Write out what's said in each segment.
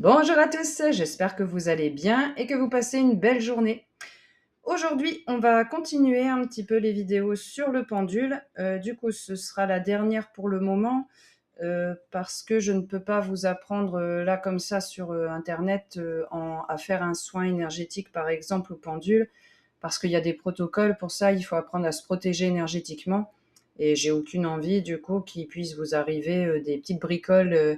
Bonjour à tous, j'espère que vous allez bien et que vous passez une belle journée. Aujourd'hui, on va continuer un petit peu les vidéos sur le pendule. Du coup, ce sera la dernière pour le moment parce que je ne peux pas vous apprendre là comme ça sur Internet à faire un soin énergétique, par exemple, au pendule, parce qu'il y a des protocoles pour ça, il faut apprendre à se protéger énergétiquement. Et j'ai aucune envie, du coup, qu'il puisse vous arriver des petites bricoles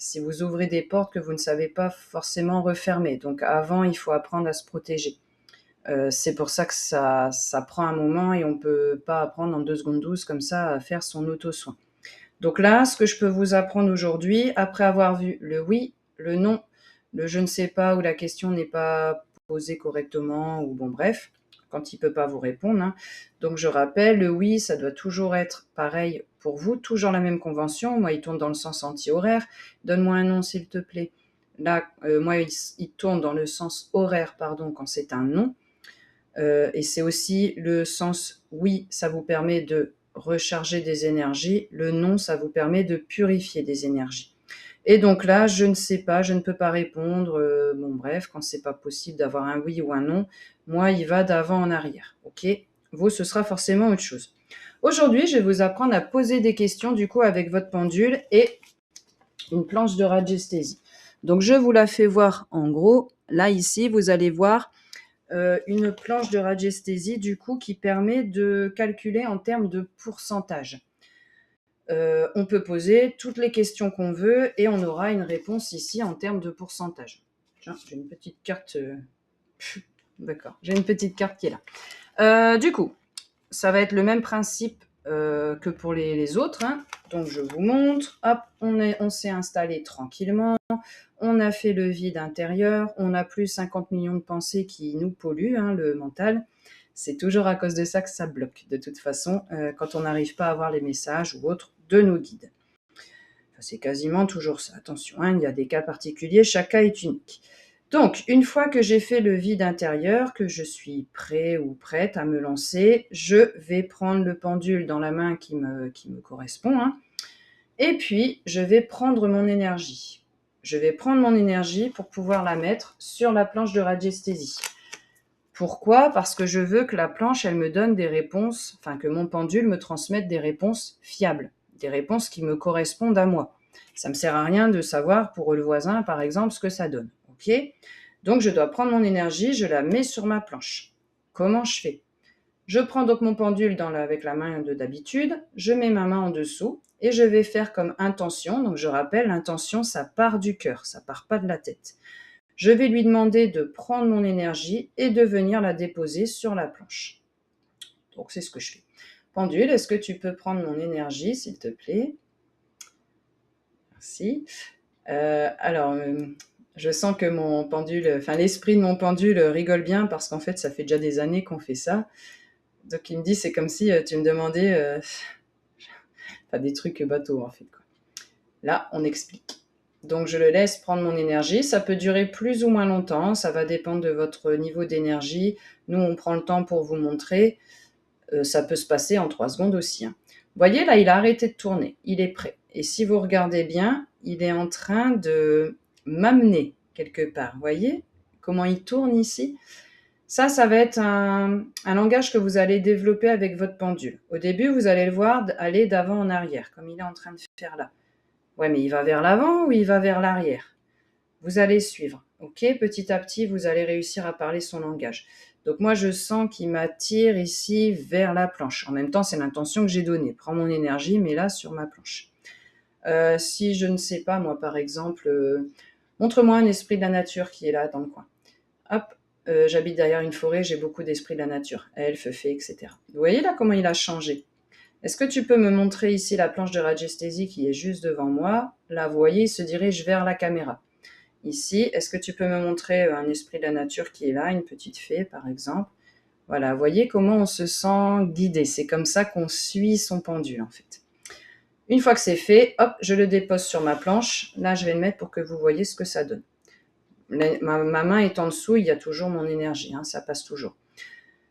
si vous ouvrez des portes que vous ne savez pas forcément refermer. Donc avant, il faut apprendre à se protéger. C'est pour ça que ça prend un moment et on ne peut pas apprendre en 2 secondes 12 comme ça à faire son auto-soin. Donc là, ce que je peux vous apprendre aujourd'hui, après avoir vu le oui, le non, le je ne sais pas ou la question n'est pas posée correctement ou bon bref, quand il ne peut pas vous répondre, hein. Donc je rappelle, le oui, ça doit toujours être pareil pour vous, toujours la même convention. Moi, il tourne dans le sens anti-horaire. Donne-moi un nom, s'il te plaît. Là, moi, il tourne dans le sens horaire, pardon, quand c'est un non. Et c'est aussi le sens oui, ça vous permet de recharger des énergies. Le non, ça vous permet de purifier des énergies. Et donc là, je ne sais pas, je ne peux pas répondre. Bon, bref, quand c'est pas possible d'avoir un oui ou un non, moi, il va d'avant en arrière. Ok. Vous, ce sera forcément autre chose. Aujourd'hui, je vais vous apprendre à poser des questions du coup avec votre pendule et une planche de radiesthésie. Donc, je vous la fais voir en gros. Là, ici, vous allez voir une planche de radiesthésie du coup qui permet de calculer en termes de pourcentage. On peut poser toutes les questions qu'on veut et on aura une réponse ici en termes de pourcentage. Tiens, j'ai une petite carte. D'accord, j'ai une petite carte qui est là. Du coup, ça va être le même principe que pour les autres, hein. Donc je vous montre. Hop, on s'est installé tranquillement. On a fait le vide intérieur. On n'a plus 50 millions de pensées qui nous polluent, hein, le mental. C'est toujours à cause de ça que ça bloque, de toute façon, quand on n'arrive pas à voir les messages ou autres de nos guides. Enfin, c'est quasiment toujours ça. Attention, hein, il y a des cas particuliers, chaque cas est unique. Donc, une fois que j'ai fait le vide intérieur, que je suis prêt ou prête à me lancer, je vais prendre le pendule dans la main qui me correspond, hein, et puis je vais prendre mon énergie. Je vais prendre mon énergie pour pouvoir la mettre sur la planche de radiesthésie. Pourquoi ? Parce que je veux que la planche, elle me donne des réponses, enfin que mon pendule me transmette des réponses fiables, des réponses qui me correspondent à moi. Ça ne me sert à rien de savoir pour le voisin, par exemple, ce que ça donne. Ok ? Donc je dois prendre mon énergie, je la mets sur ma planche. Comment je fais ? Je prends donc mon pendule avec la main d'habitude, je mets ma main en dessous et je vais faire comme intention. Donc je rappelle, l'intention, ça part du cœur, ça part pas de la tête. Je vais lui demander de prendre mon énergie et de venir la déposer sur la planche. Donc c'est ce que je fais. Pendule, est-ce que tu peux prendre mon énergie, s'il te plaît ? Merci. Je sens que mon pendule, enfin l'esprit de mon pendule rigole bien parce qu'en fait, ça fait déjà des années qu'on fait ça. Donc il me dit, c'est comme si tu me demandais des trucs bateaux en fait, quoi. Là, on explique. Donc je le laisse prendre mon énergie. Ça peut durer plus ou moins longtemps, ça va dépendre de votre niveau d'énergie. Nous, on prend le temps pour vous montrer. Ça peut se passer en 3 secondes aussi, hein. Vous voyez, là, il a arrêté de tourner. Il est prêt. Et si vous regardez bien, il est en train de m'amener quelque part. Vous voyez comment il tourne ici ? Ça va être un langage que vous allez développer avec votre pendule. Au début, vous allez le voir aller d'avant en arrière, comme il est en train de faire là. Ouais, mais il va vers l'avant ou il va vers l'arrière ? Vous allez suivre. Ok, petit à petit, vous allez réussir à parler son langage. Donc moi, je sens qu'il m'attire ici vers la planche. En même temps, c'est l'intention que j'ai donnée. Prends mon énergie, mais là, sur ma planche. Si je ne sais pas, moi, par exemple, montre-moi un esprit de la nature qui est là dans le coin. Hop, j'habite derrière une forêt, j'ai beaucoup d'esprits de la nature. Elfes, fées, etc. Vous voyez là comment il a changé ? Est-ce que tu peux me montrer ici la planche de radiesthésie qui est juste devant moi ? Là, vous voyez, il se dirige vers la caméra. Ici, est-ce que tu peux me montrer un esprit de la nature qui est là, une petite fée par exemple ? Voilà, vous voyez comment on se sent guidé. C'est comme ça qu'on suit son pendule en fait. Une fois que c'est fait, hop, je le dépose sur ma planche. Là, je vais le mettre pour que vous voyez ce que ça donne. Ma main est en dessous, il y a toujours mon énergie, hein, ça passe toujours.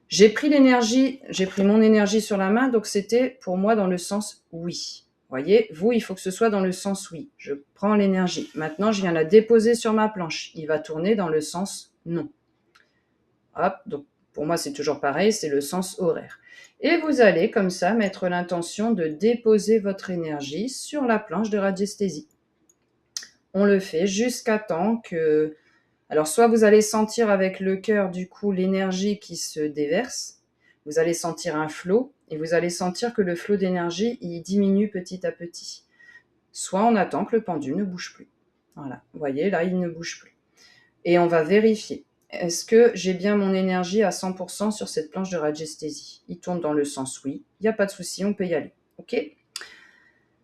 J'ai pris mon énergie sur la main, donc c'était pour moi dans le sens oui. Voyez, vous, il faut que ce soit dans le sens oui. Je prends l'énergie. Maintenant, je viens la déposer sur ma planche. Il va tourner dans le sens non. Hop, donc pour moi, c'est toujours pareil, c'est le sens horaire. Et vous allez, comme ça, mettre l'intention de déposer votre énergie sur la planche de radiesthésie. On le fait jusqu'à temps que... Alors, soit vous allez sentir avec le cœur, du coup, l'énergie qui se déverse. Vous allez sentir un flot et vous allez sentir que le flot d'énergie, il diminue petit à petit. Soit on attend que le pendule ne bouge plus. Voilà, vous voyez, là, il ne bouge plus. Et on va vérifier. Est-ce que j'ai bien mon énergie à 100% sur cette planche de radiesthésie? Il tourne dans le sens oui. Il n'y a pas de souci, on peut y aller. OK?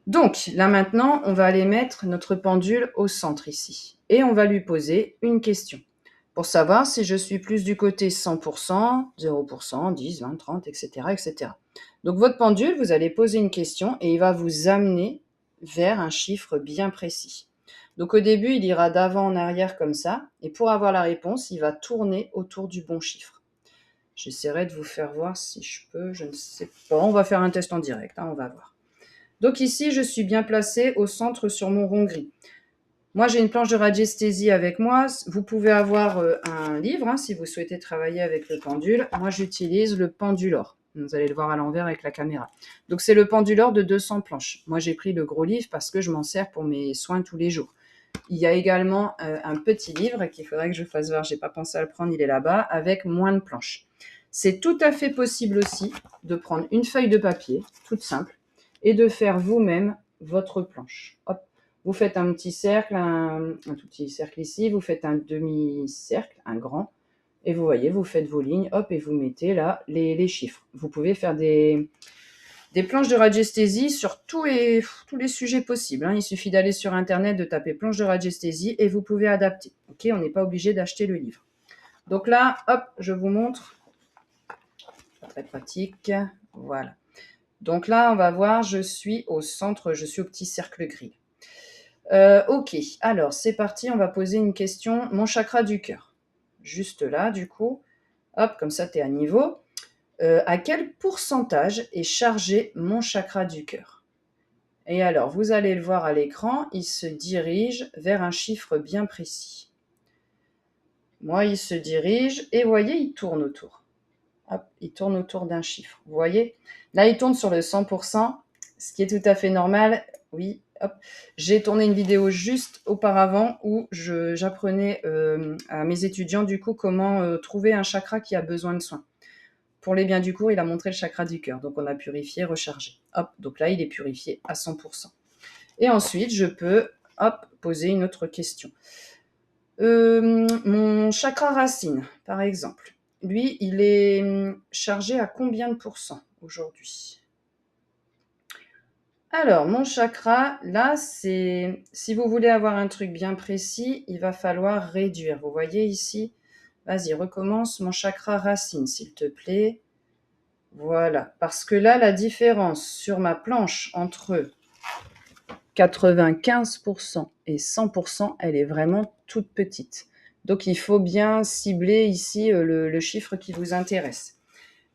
Donc, là maintenant, on va aller mettre notre pendule au centre ici. Et on va lui poser une question. Pour savoir si je suis plus du côté 100%, 0%, 10, 20, 30, etc., etc. Donc, votre pendule, vous allez poser une question et il va vous amener vers un chiffre bien précis. Donc, au début, il ira d'avant en arrière comme ça. Et pour avoir la réponse, il va tourner autour du bon chiffre. J'essaierai de vous faire voir si je peux, je ne sais pas. On va faire un test en direct, hein, on va voir. Donc ici, je suis bien placée au centre sur mon rond gris. Moi, j'ai une planche de radiesthésie avec moi. Vous pouvez avoir un livre hein, si vous souhaitez travailler avec le pendule. Moi, j'utilise le Pendulor. Vous allez le voir à l'envers avec la caméra. Donc, c'est le Pendulor de 200 planches. Moi, j'ai pris le gros livre parce que je m'en sers pour mes soins tous les jours. Il y a également un petit livre qu'il faudrait que je fasse voir. Je n'ai pas pensé à le prendre, il est là-bas, avec moins de planches. C'est tout à fait possible aussi de prendre une feuille de papier, toute simple, et de faire vous-même votre planche. Hop. Vous faites un petit cercle, un tout petit cercle ici, vous faites un demi-cercle, un grand, et vous voyez, vous faites vos lignes, hop, et vous mettez là les chiffres. Vous pouvez faire des planches de radiesthésie sur tous les sujets possibles. Hein. Il suffit d'aller sur Internet, de taper planche de radiesthésie, et vous pouvez adapter. Ok, on n'est pas obligé d'acheter le livre. Donc là, hop, je vous montre. Très pratique. Voilà. Donc là, on va voir, je suis au centre, je suis au petit cercle gris. Ok, alors c'est parti, on va poser une question. Mon chakra du cœur. Juste là, du coup. Hop, comme ça, tu es à niveau. À quel pourcentage est chargé mon chakra du cœur? Et alors, vous allez le voir à l'écran, il se dirige vers un chiffre bien précis. Moi, il se dirige et vous voyez, il tourne autour. Hop, il tourne autour d'un chiffre. Vous voyez? Là, il tourne sur le 100%, ce qui est tout à fait normal. Oui, hop. J'ai tourné une vidéo juste auparavant où j'apprenais à mes étudiants, du coup, comment trouver un chakra qui a besoin de soins. Pour les biens du cours, il a montré le chakra du cœur. Donc, on a purifié, rechargé. Hop, donc là, il est purifié à 100%. Et ensuite, je peux, hop, poser une autre question. Mon chakra racine, par exemple. Lui, il est chargé à combien de pourcents aujourd'hui? Alors, mon chakra, là, c'est... Si vous voulez avoir un truc bien précis, il va falloir réduire. Vous voyez ici? Vas-y, recommence mon chakra racine, s'il te plaît. Voilà. Parce que là, la différence sur ma planche entre 95% et 100%, elle est vraiment toute petite. Donc, il faut bien cibler ici le chiffre qui vous intéresse.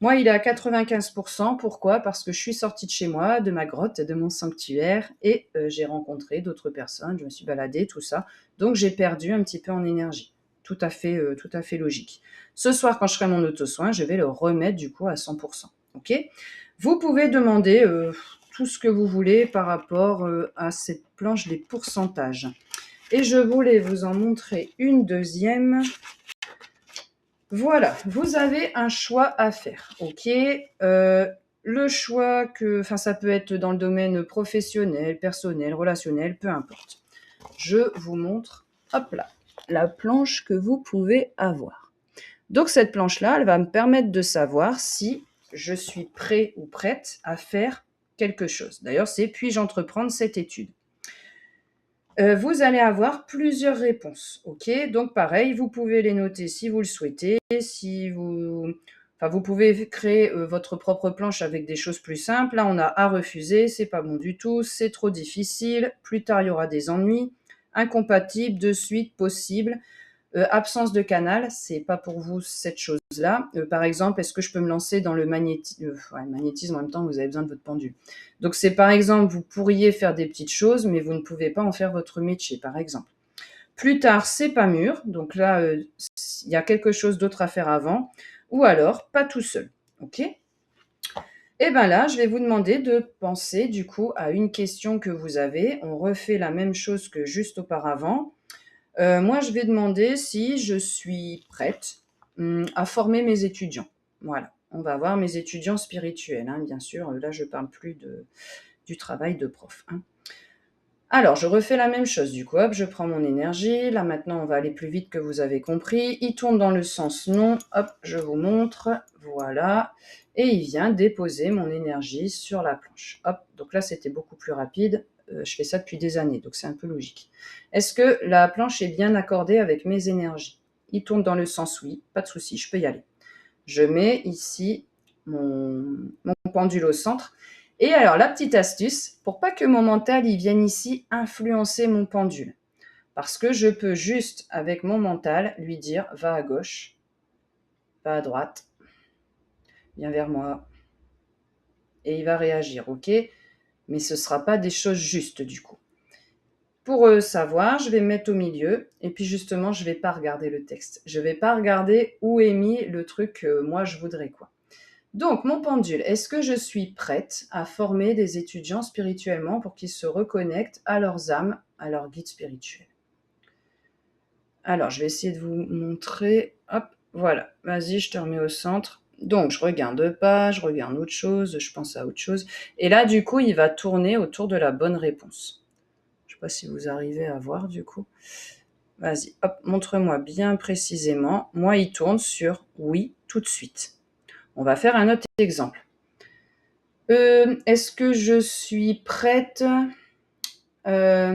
Moi, il est à 95%. Pourquoi? Parce que je suis sortie de chez moi, de ma grotte, de mon sanctuaire, et j'ai rencontré d'autres personnes, je me suis baladée, tout ça. Donc, j'ai perdu un petit peu en énergie. Tout à fait logique. Ce soir, quand je ferai mon auto-soin, je vais le remettre du coup à 100%. Ok? Vous pouvez demander tout ce que vous voulez par rapport à cette planche des pourcentages. Et je voulais vous en montrer une deuxième. Voilà, vous avez un choix à faire, ok? Le choix ça peut être dans le domaine professionnel, personnel, relationnel, peu importe. Je vous montre, hop là, la planche que vous pouvez avoir. Donc cette planche-là, elle va me permettre de savoir si je suis prêt ou prête à faire quelque chose. D'ailleurs, c'est puis-je entreprendre cette étude? Vous allez avoir plusieurs réponses, ok? Donc pareil, vous pouvez les noter si vous le souhaitez. Vous pouvez créer votre propre planche avec des choses plus simples. Là, on a à refuser, c'est pas bon du tout, c'est trop difficile, plus tard il y aura des ennuis, incompatible, de suite, possible. Absence de canal, c'est pas pour vous cette chose-là. Par exemple, est-ce que je peux me lancer dans le magnétisme en même temps, vous avez besoin de votre pendule. Donc c'est par exemple, vous pourriez faire des petites choses, mais vous ne pouvez pas en faire votre métier, par exemple. Plus tard, c'est pas mûr, donc là, il y a quelque chose d'autre à faire avant, ou alors pas tout seul, ok? Et bien là, je vais vous demander de penser du coup à une question que vous avez. On refait la même chose que juste auparavant. Moi, je vais demander si je suis prête à former mes étudiants. Voilà, on va voir mes étudiants spirituels, hein, bien sûr. Là, je ne parle plus du travail de prof, hein. Alors, je refais la même chose du coup. Hop, je prends mon énergie. Là, maintenant, on va aller plus vite que vous avez compris. Il tourne dans le sens non. Hop, je vous montre. Voilà. Et il vient déposer mon énergie sur la planche. Hop, donc là, c'était beaucoup plus rapide. Je fais ça depuis des années, donc c'est un peu logique. Est-ce que la planche est bien accordée avec mes énergies? Il tourne dans le sens oui, pas de souci, je peux y aller. Je mets ici mon pendule au centre. Et alors, la petite astuce, pour pas que mon mental il vienne ici influencer mon pendule. Parce que je peux juste, avec mon mental, lui dire « va à gauche, va à droite, viens vers moi ». Et il va réagir, ok? Mais ce ne sera pas des choses justes du coup. Pour savoir, je vais me mettre au milieu et puis justement, je ne vais pas regarder le texte. Je ne vais pas regarder où est mis le truc que moi je voudrais, quoi. Donc, mon pendule, est-ce que je suis prête à former des étudiants spirituellement pour qu'ils se reconnectent à leurs âmes, à leur guide spirituel? Alors, je vais essayer de vous montrer. Hop, voilà. Vas-y, je te remets au centre. Donc, je regarde pas, je regarde autre chose, je pense à autre chose. Et là, du coup, il va tourner autour de la bonne réponse. Je ne sais pas si vous arrivez à voir, du coup. Vas-y, hop, montre-moi bien précisément. Moi, il tourne sur oui tout de suite. On va faire un autre exemple. Est-ce que je suis prête à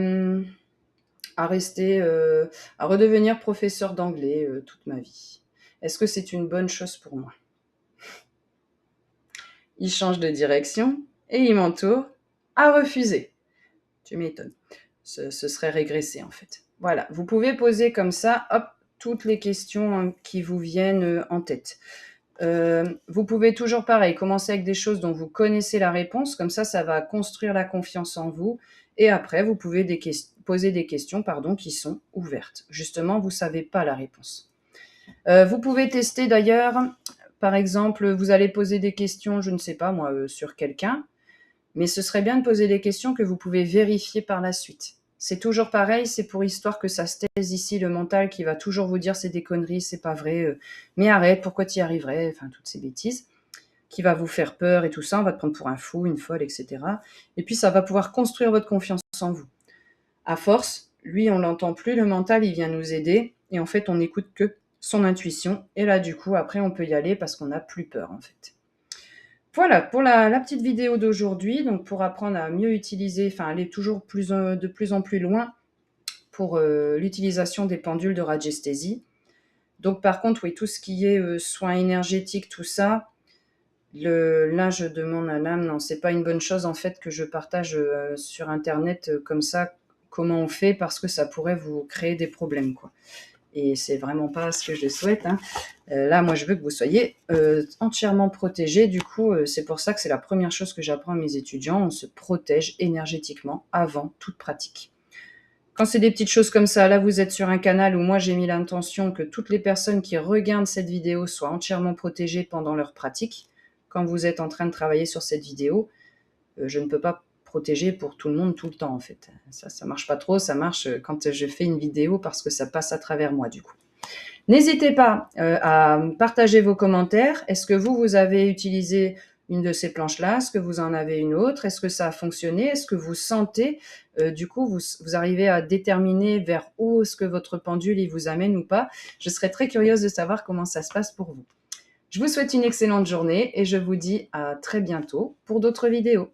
rester, à redevenir professeur d'anglais toute ma vie? Est-ce que c'est une bonne chose pour moi? Il change de direction et il m'entoure à refuser. Tu m'étonnes. Ce serait régresser en fait. Voilà, vous pouvez poser comme ça, hop, toutes les questions qui vous viennent en tête. Vous pouvez toujours pareil, commencer avec des choses dont vous connaissez la réponse, comme ça va construire la confiance en vous, et après vous pouvez poser des questions qui sont ouvertes. Justement, vous ne savez pas la réponse. Vous pouvez tester d'ailleurs, par exemple, vous allez poser des questions, je ne sais pas moi, sur quelqu'un, mais ce serait bien de poser des questions que vous pouvez vérifier par la suite. C'est toujours pareil, c'est pour histoire que ça se taise ici, le mental qui va toujours vous dire c'est des conneries, c'est pas vrai, mais arrête, pourquoi tu y arriverais, enfin toutes ces bêtises, qui va vous faire peur et tout ça, on va te prendre pour un fou, une folle, etc. Et puis ça va pouvoir construire votre confiance en vous. À force, lui on l'entend plus, le mental il vient nous aider, et en fait on n'écoute que son intuition, et là du coup après on peut y aller parce qu'on n'a plus peur en fait. Voilà pour la petite vidéo d'aujourd'hui, donc pour apprendre à mieux utiliser, enfin aller toujours de plus en plus loin pour l'utilisation des pendules de radiesthésie. Donc par contre, oui, tout ce qui est soins énergétiques, tout ça, là je demande à l'âme, non, c'est pas une bonne chose en fait que je partage sur internet comme ça, comment on fait, parce que ça pourrait vous créer des problèmes, quoi. Et c'est vraiment pas ce que je souhaite, hein. Là, moi, je veux que vous soyez entièrement protégés. Du coup, c'est pour ça que c'est la première chose que j'apprends à mes étudiants. On se protège énergétiquement avant toute pratique. Quand c'est des petites choses comme ça, là, vous êtes sur un canal où moi, j'ai mis l'intention que toutes les personnes qui regardent cette vidéo soient entièrement protégées pendant leur pratique. Quand vous êtes en train de travailler sur cette vidéo, je ne peux pas protéger pour tout le monde tout le temps, en fait. Ça marche pas trop. Ça marche quand je fais une vidéo parce que ça passe à travers moi, du coup. N'hésitez pas à partager vos commentaires. Est-ce que vous avez utilisé une de ces planches-là? Est-ce que vous en avez une autre? Est-ce que ça a fonctionné? Est-ce que vous sentez, du coup, vous arrivez à déterminer vers où est-ce que votre pendule il vous amène ou pas? Je serais très curieuse de savoir comment ça se passe pour vous. Je vous souhaite une excellente journée et je vous dis à très bientôt pour d'autres vidéos.